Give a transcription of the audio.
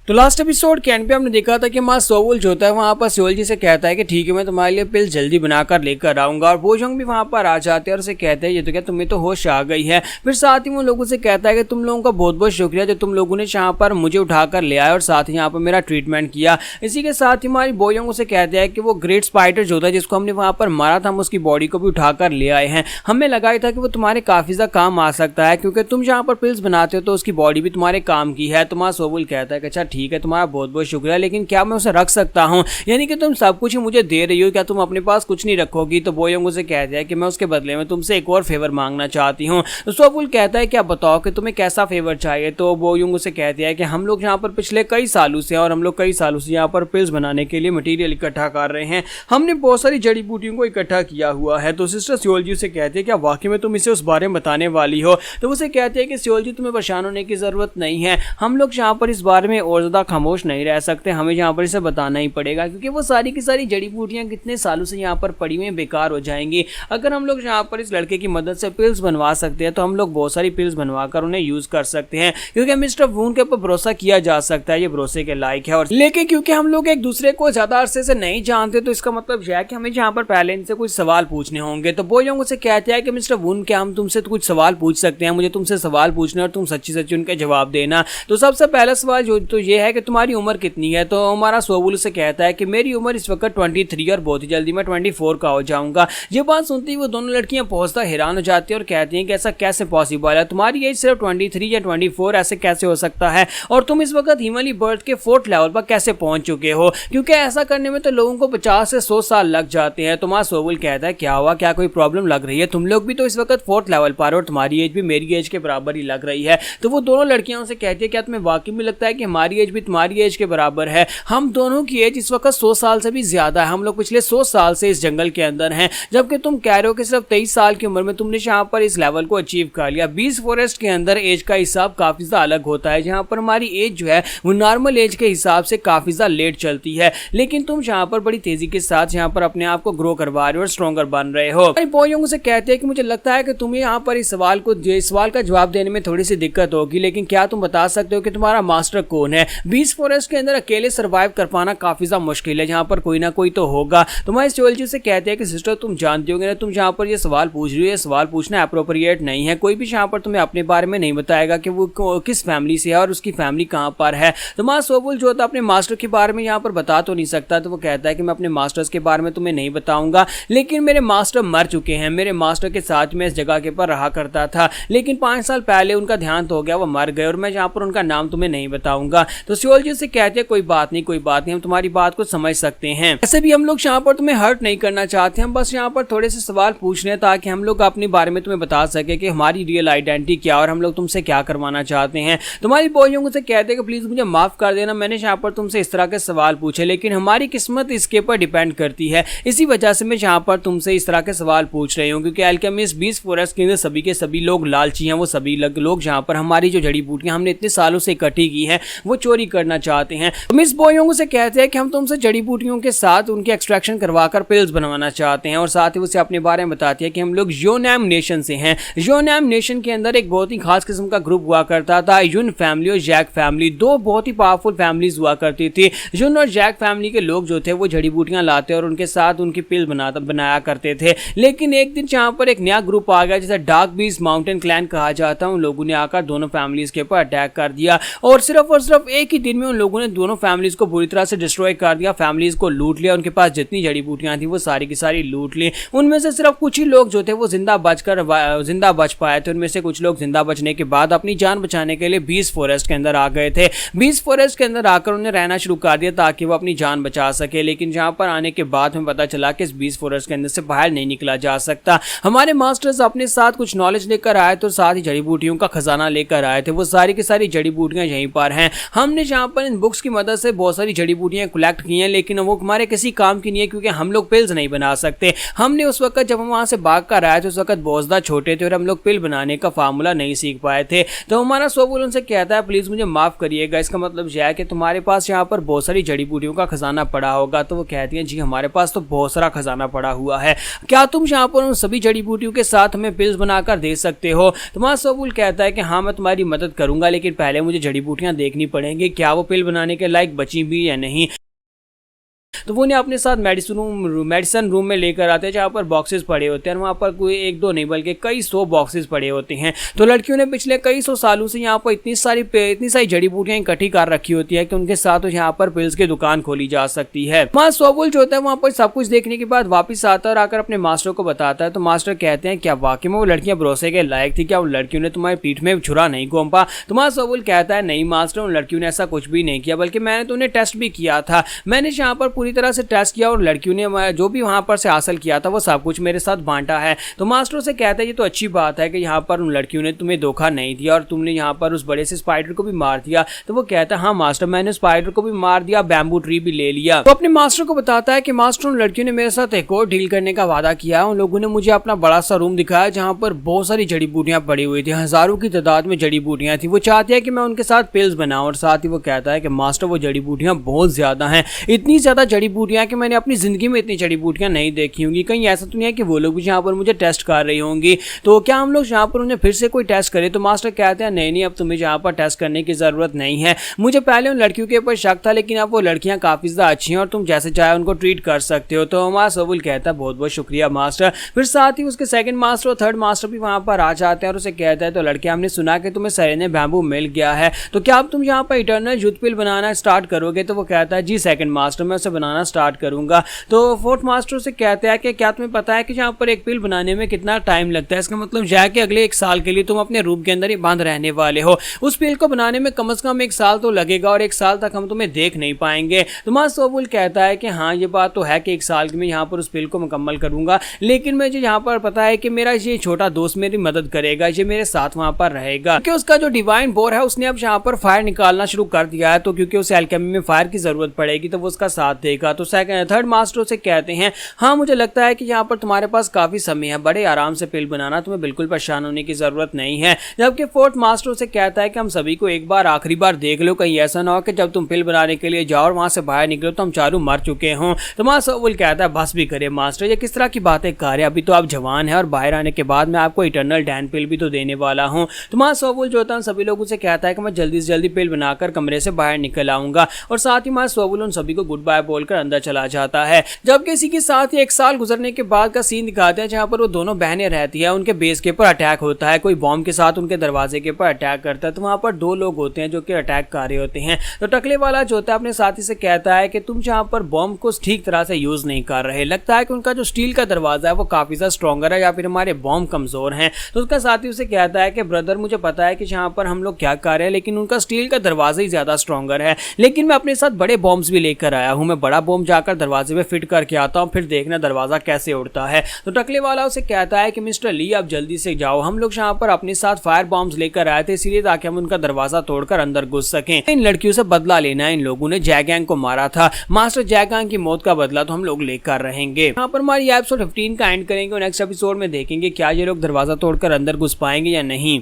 तो last episode के and पे हमने देखा था कि माँ सोवुल जो होता है वहाँ पर सियोल जी से कहता है कि ठीक है मैं तुम्हारे लिए पिल जल्दी बनाकर लेकर आऊंगा, और बोजोंग भी वहाँ पर आ जाते हैं और उसे कहते हैं ये तो क्या तुम्हें तो होश आ गई है। फिर साथ ही वो लोगों से कहता है कि तुम लोगों का बहुत बहुत शुक्रिया जो तुम लोगों ने यहाँ पर मुझे उठाकर ले आया और साथ ही यहाँ पर मेरा ट्रीटमेंट किया। इसी के साथ ही हमारी बोजोंग उसे कहते हैं कि वो ग्रेट स्पाइडर जो था जिसको हमने वहाँ पर मारा था हम उसकी बॉडी को भी उठाकर ले आए हैं। हमें लगा था कि वो तुम्हारे काफी ज्यादा काम आ सकता है क्योंकि तुम जहाँ पर पिल्स बनाते हो तो उसकी बॉडी भी तुम्हारे काम की है। तो माँ सोवुल कहता है कि अच्छा ठीक है तुम्हारा बहुत बहुत शुक्रिया, लेकिन क्या मैं उसे रख सकता हूँ? यानी कि तुम सब कुछ ही मुझे दे रही हो, क्या तुम अपने पास कुछ नहीं रखोगी? तो बोयोंग उसे कहता है कि मैं उसके बदले में तुमसे एक और फेवर मांगना चाहती हूँ। तो सोवुल कहता है क्या बताओ कि तुम्हें कैसा फेवर चाहिए? तो बोयोंग उसे कहती है कि हम लोग यहाँ पर पिछले कई सालों से और हम लोग कई सालों से यहाँ पर पिल्स बनाने के लिए मटेरियल इकट्ठा कर रहे हैं, हमने बहुत सारी जड़ी बूटियों को इकट्ठा किया हुआ है। तो सिस्टर सियोल जी उसे कहती है क्या वाकई में तुम इसे उस बारे में बताने वाली हो? तो उसे कहते हैं कि सियोल जी तुम्हें परेशान होने की जरूरत नहीं है, हम लोग यहाँ पर इस बारे में और ज्यादा खामोश नहीं रह सकते, हमें यहाँ पर इसे बताना ही पड़ेगा क्योंकि वो सारी की सारी जड़ी बूटियां कितने सालों से यहाँ पर पड़ी हुई बेकार हो जाएंगी। अगर हम लोग यहाँ पर इस लड़के की मदद से पिल्स बनवा सकते हैं तो हम लोग बहुत सारी पिल्स बनवाकर उन्हें यूज कर सकते हैं क्योंकि मिस्टर वून के ऊपर भरोसा किया जा सकता है, ये भरोसे के लायक है। और लेकिन क्योंकि हम लोग एक दूसरे को ज्यादा अरसे से नहीं जानते तो इसका मतलब यह है कि हमें यहाँ पर पहले इनसे कुछ सवाल पूछने होंगे। तो बोयोंग उसे कहते हैं कि मिस्टर वून क्या हम तुमसे कुछ सवाल पूछ सकते हैं? मुझे तुमसे सवाल पूछना और तुम सच्ची सच्ची उनके जवाब देना। तो सबसे पहला सवाल जो तो ये है कि तुम्हारी उम्र कितनी है? तो हमारा सोवुल से कहता है कि मेरी उम्र इस वक्त 23 और बहुत ही जल्दी मैं 24 का हो जाऊंगा। ये बात सुनती वो दोनों लड़कियां पहुंचता हैरान हो जाती है और कहती हैं कि ऐसा कैसे पॉसिबल है, तुम्हारी एज सिर्फ 23 या 24, ऐसे कैसे हो सकता है? और तुम इस वक्त हिमालय बर्थ के 4th लेवल पर कैसे पहुंच चुके हो? क्योंकि ऐसा करने में तो लोगों को 50 से 100 साल लग जाते हैं। तो सोवुल कहता है क्या हुआ, क्या कोई प्रॉब्लम लग रही है? तुम लोग भी तो इस वक्त 4th लेवल पर और तुम्हारी एज भी मेरी एज के बराबर ही लग रही है। तो वो दोनों लड़कियों से कहती है क्या तुम्हें वाकई में लगता है कि हमारी एज भी तुम्हारी एज के बराबर है? हम दोनों की एज इस वक्त 100 साल से भी ज्यादा है, हम लोग पिछले 100 साल से इस जंगल के अंदर हैं, जबकि तुम कह रहे हो कि सिर्फ 23 साल की उम्र में तुमने यहाँ पर इस लेवल को अचीव कर लिया। 20 फॉरेस्ट के अंदर एज का हिसाब काफी ज्यादा अलग होता है, जहाँ पर हमारी एज जो है वो नॉर्मल एज के हिसाब से काफी ज्यादा लेट चलती है, लेकिन तुम यहाँ पर बड़ी तेजी के साथ यहाँ पर अपने आप को ग्रो करवा रहे हो और स्ट्रॉन्गर बन रहे हो। बोयोंग से कहते हैं कि मुझे लगता है कि तुम्हें यहाँ पर इस सवाल का जवाब देने में थोड़ी सी दिक्कत होगी, लेकिन क्या तुम बता सकते हो कि तुम्हारा मास्टर कौन है? 20 फॉरेस्ट के अंदर अकेले सर्वाइव कर पाना काफी ज्यादा मुश्किल है, यहाँ पर कोई ना कोई तो होगा। तुम्हारे सियोल जी से कहते हैं कि सिस्टर तुम जानती होगे ना, तुम जहाँ पर ये सवाल पूछ रही हो, ये सवाल पूछना अप्रोप्रिएट नहीं है। कोई भी यहाँ पर तुम्हें अपने बारे में नहीं बताएगा कि वो किस फैमिली से है और उसकी फैमिली कहाँ पर है। तो सोवुल जो था अपने मास्टर के बारे में यहाँ पर बता तो नहीं सकता, तो वो कहता है कि मैं अपने मास्टर्स के बारे में तुम्हें नहीं बताऊंगा, लेकिन मेरे मास्टर मर चुके हैं, मेरे मास्टर के साथ मैं इस जगह के पर रहा करता था, लेकिन 5 साल पहले उनका देहांत हो गया, वो मर गए और मैं यहाँ पर उनका नाम तुम्हें नहीं बताऊंगा। तो सियोल जी से कहते हैं कोई बात नहीं, हम तुम्हारी बात को समझ सकते हैं, ऐसे भी हम लोग यहाँ पर तुम्हें हर्ट नहीं करना चाहते, हम बस यहाँ पर थोड़े से सवाल पूछ रहे हैं ताकि हम लोग अपने बारे में तुम्हें बता सके कि हमारी रियल आइडेंटिटी क्या और हम लोग तुमसे क्या करवाना चाहते हैं। तुम्हारी बोयोंग से कहते हैं कि प्लीज मुझे माफ कर देना, मैंने यहाँ पर तुमसे इस तरह के सवाल पूछे, लेकिन हमारी किस्मत इसके ऊपर डिपेंड करती है, इसी वजह से मैं यहाँ पर तुमसे इस तरह के सवाल पूछ रही हूँ क्योंकि अल्केमिस्ट 20 फॉरेस्ट के अंदर सभी के सभी लोग लालची हैं, वो सभी लोग जहाँ पर हमारी जो जड़ी बूटियां हमने इतने सालों से इकट्ठी की हैं वो चोरी करना चाहते हैं। तो मिस बोयोंग से कहते हैं कि हम तुमसे जड़ी बूटियों के साथ उनके एक्सट्रैक्शन करवाकर पिल्स बनवाना चाहते हैं, और साथ ही उसे अपने बारे में बताती है कि हम लोग योनैम नेशन से हैं। योनैम नेशन के अंदर एक बहुत ही खास किस्म का ग्रुप हुआ करता था, युन फैमिली और जैक फैमिली, दो बहुत ही पावरफुल फैमिलीज हुआ करती थी। युन और जैक फैमिली के लोग जो थे वो जड़ी बूटियां लाते और उनके साथ उनकी पिल बनाया करते थे, लेकिन एक दिन जहाँ पर एक नया ग्रुप आ गया जिसे डार्क बीस्ट माउंटेन क्लैन कहा जाता है, उन लोगों ने आकर दोनों फैमिलीज के ऊपर अटैक कर दिया और सिर्फ एक ही दिन में उन लोगों ने दोनों फैमिलीज को बुरी तरह से डिस्ट्रॉय कर दिया, फैमिलीज को लूट लिया, उनके पास जितनी जड़ी बूटियां थी वो सारी की सारी लूट ली। उनमें से सिर्फ कुछ ही लोग जो थे वो जिंदा बच पाए थे, उनमें से कुछ लोग जिंदा बचने के बाद अपनी जान बचाने के लिए 20 फॉरेस्ट के अंदर आ गए थे। 20 फॉरेस्ट के अंदर आकर उन्हें रहना शुरू कर दिया ताकि वो अपनी जान बचा सके, लेकिन जहां पर आने के बाद हमें पता चला कि इस 20 फॉरेस्ट के अंदर से बाहर नहीं निकला जा सकता। हमारे मास्टर्स अपने साथ कुछ नॉलेज लेकर आए तो साथ ही जड़ी बूटियों का खजाना लेकर आए थे, वो सारी की सारी जड़ी बूटियां यहीं पर हैं। हमने जहां पर इन बुक्स की मदद से बहुत सारी जड़ी बूटियां कलेक्ट की हैं, लेकिन वो हमारे किसी काम की नहीं है क्योंकि हम लोग पिल्स नहीं बना सकते। हमने उस वक्त जब हम वहां से भाग कर आए थे उस वक्त बहुत ज्यादा छोटे थे और हम लोग पिल बनाने का फार्मूला नहीं सीख पाए थे। तो हमारा सोवुल उनसे कहता है प्लीज मुझे माफ करिएगा, इसका मतलब यह है कि तुम्हारे पास यहाँ पर बहुत सारी जड़ी बूटियों का खजाना पड़ा होगा। तो वो कहती है जी हमारे पास तो बहुत सारा खजाना पड़ा हुआ है, क्या तुम यहाँ पर उन सभी जड़ी बूटियों के साथ हमें पिल्स बनाकर दे सकते हो? तुम्हारा सोवुल कहता है कि हाँ मैं तुम्हारी मदद करूंगा, लेकिन पहले मुझे जड़ी बूटियां देखनी पड़ेंगी जाएंगे क्या वो पिल बनाने के लायक बची भी या नहीं। तो वो उन्हें अपने साथ मेडिसिन रूम में लेकर आते हैं जहाँ पर बॉक्सेस पड़े होते हैं, और वहाँ पर कोई एक दो नहीं बल्कि कई 100 बॉक्सेस पड़े होते हैं। तो लड़कियों ने पिछले कई 100 सालों से यहाँ पर इतनी सारी जड़ी बूटियां इकट्ठी कर रखी होती है कि उनके साथ यहाँ पर पिल्स की दुकान खोली जा सकती है। वहाँ सोबुल जो होता है वहाँ पर सब कुछ देखने के बाद वापिस आता है और आकर अपने मास्टर को बताता है। तो मास्टर कहते हैं क्या वाकई में वो लड़कियां भरोसे के लायक थी, क्या उन लड़कियों ने तुम्हारी पीठ में छुरा नहीं घोंपा। तो वहाँ सोबुल कहता है नहीं मास्टर, उन लड़कियों ने ऐसा कुछ भी नहीं किया, बल्कि मैंने तो उन्हें टेस्ट भी किया था। मैंने यहाँ पर पूरी तरह से टेस्ट किया और लड़कियों ने जो भी वहां पर से हासिल किया था वो सब कुछ मेरे साथ बांटा है। तो मास्टर से कहता है ये तो अच्छी बात है कि यहाँ पर उन लड़कियों ने तुम्हें धोखा नहीं दिया और तुमने यहाँ पर उस बड़े से स्पाइडर को भी मार दिया। तो वो कहता है हाँ मास्टर, मैंने स्पाइडर को भी मार दिया, बैम्बू ट्री भी ले लिया। तो अपने मास्टर को बताता है कि मास्टर उन लड़कियों ने मेरे साथ एक और डील करने का वादा किया। उन लोगों ने मुझे अपना बड़ा सा रूम दिखाया जहाँ पर बहुत सारी जड़ी बूटियां पड़ी हुई थी, हजारों की तादाद में जड़ी बूटियां थी। वो चाहते हैं कि मैं उनके साथ पिल्स बनाऊं, और साथ ही वो कहता है कि मास्टर वो जड़ी बूटियां बहुत ज्यादा हैं, इतनी ज्यादा जड़ी बूटियां कि मैंने अपनी जिंदगी में इतनी जड़ी बूटियां नहीं देखी होंगी। कहीं ऐसा तो नहीं है कि वो लोग भी यहाँ पर मुझे टेस्ट कर रही होंगी, तो क्या हम लोग यहाँ पर उन्हें फिर से कोई टेस्ट करें। तो मास्टर कहते हैं नहीं, अब तुम्हें यहाँ पर टेस्ट करने की जरूरत नहीं है। मुझे पहले उन लड़कियों के ऊपर शक था, लेकिन अब वो लड़कियां काफी ज्यादा अच्छी हैं और तुम जैसे चाहे उनको ट्रीट कर सकते हो। तो हमारा सोबुल कहता है बहुत बहुत शुक्रिया मास्टर। फिर साथ ही उसके सेकंड मास्टर और थर्ड मास्टर भी वहां पर आ जाते हैं और उसे कहता है तो लड़के हमने सुना कि तुम्हें सेरेने बैम्बू मिल गया है, तो क्या अब तुम यहाँ पर इटर्नल यूथ पिल बनाना स्टार्ट करोगे। तो वो कहता है जी सेकंड मास्टर, मैं उसे बनाना स्टार्ट करूंगा। तो फोर्थ मास्टर से कहते हैं कि क्या तुम्हें पता है कि यहाँ पर एक पिल बनाने में कितना टाइम लगता है। इसका मतलब यह है कि अगले 1 साल के लिए तुम अपने रूम के अंदर ही बंद रहने वाले हो। उस पिल को बनाने में कम से कम 1 साल तो लगेगा और 1 साल तक हम तुम्हें देख नहीं पाएंगे। तो मास्टर सोबुल कहता है कि हाँ ये बात तो है कि 1 साल में यहाँ पर उस पिल को मुकम्मल करूंगा, लेकिन मुझे यहाँ पर पता है कि मेरा ये छोटा दोस्त मेरी मदद करेगा, ये मेरे साथ वहां पर रहेगा। क्योंकि उसका जो डिवाइन बोर है उसने अब यहाँ पर फायर निकालना शुरू कर दिया है, तो क्योंकि उसे एल्केमी में फायर की जरूरत पड़ेगी तो वो उसका साथ देगा। तो थर्ड मास्टर से कहते हैं हाँ मुझे लगता है कि यहाँ पर तुम्हारे पास काफी समय है, बड़े आराम से पिल बनाना, तुम्हें बिल्कुल परेशान होने की जरूरत नहीं है। जबकि फोर्थ मास्टर से कहता है कि हम सभी को एक बार आखिरी बार देख लो, कहीं ऐसा ना हो कि जब तुम पिल बनाने के लिए जाओ और वहां से बाहर निकलो तो हम चारों मर चुके हों। तो मास्टर सोबुल कहता है बस भी करे मास्टर, ये किस तरह की बातें कर रहे हैं, अभी तो आप जवान है और बाहर आने के बाद मैं आपको इटर्नल डैन पिल भी तो देने वाला हूँ। तो मास्टर सोबुल जो होता है सभी लोगों से कहता है कि मैं जल्दी से जल्दी पिल बनाकर कमरे से बाहर निकल आऊंगा, और साथ ही मास्टर सोबुल उन सभी को गुड बाय बोलकर अंदर चला जाता है। जबकि इसी के साथ ही 1 साल गुजरने के बाद का सीन दिखाते हैं जहां पर वो दोनों बहनें रहती है, उनके बेस के ऊपर अटैक होता है, कोई बॉम्ब के साथ उनके दरवाजे के ऊपर अटैक करता है। तो वहां पर 2 लोग होते हैं जो कि अटैक कर रहे होते हैं। तो टकले वाला जो होता है अपने साथी से कहता है कि तुम जहां पर बॉम्ब को ठीक तरह से यूज नहीं कर रहे, लगता है कि उनका जो स्टील का दरवाजा है वो काफी ज्यादा स्ट्रॉन्गर है या फिर हमारे बॉम्ब कमजोर हैं। तो उसका साथी उसे कहता है कि ब्रदर मुझे पता है कि जहां पर हम लोग क्या कर रहे हैं, लेकिन उनका स्टील का दरवाजा ही ज्यादा स्ट्रॉन्गर है, लेकिन मैं अपने साथ बड़े बॉम्ब्स भी लेकर आया हूं, मैं बड़ा बॉम्ब जाकर दरवाजे में फिट करके आता हूं, फिर देखना दरवाजा कैसे उड़ता है। तो टकले वाला उसे कहता है कि मिस्टर ली आप जल्दी से जाओ, हम लोग यहाँ पर अपने साथ फायर बॉम्ब्स लेकर आए थे इसीलिए ताकि हम उनका दरवाजा तोड़कर अंदर घुस सकें। इन लड़कियों से बदला लेना है, इन लोगों ने जैगैंग को मारा था, मास्टर जैगैंग की मौत का बदला तो हम लोग लेकर रहेंगे। यहाँ पर हमारी एपिसोड 15 का एंड करेंगे और नेक्स्ट एपिसोड में देखेंगे क्या ये लोग दरवाजा तोड़कर अंदर घुस पाएंगे या नहीं।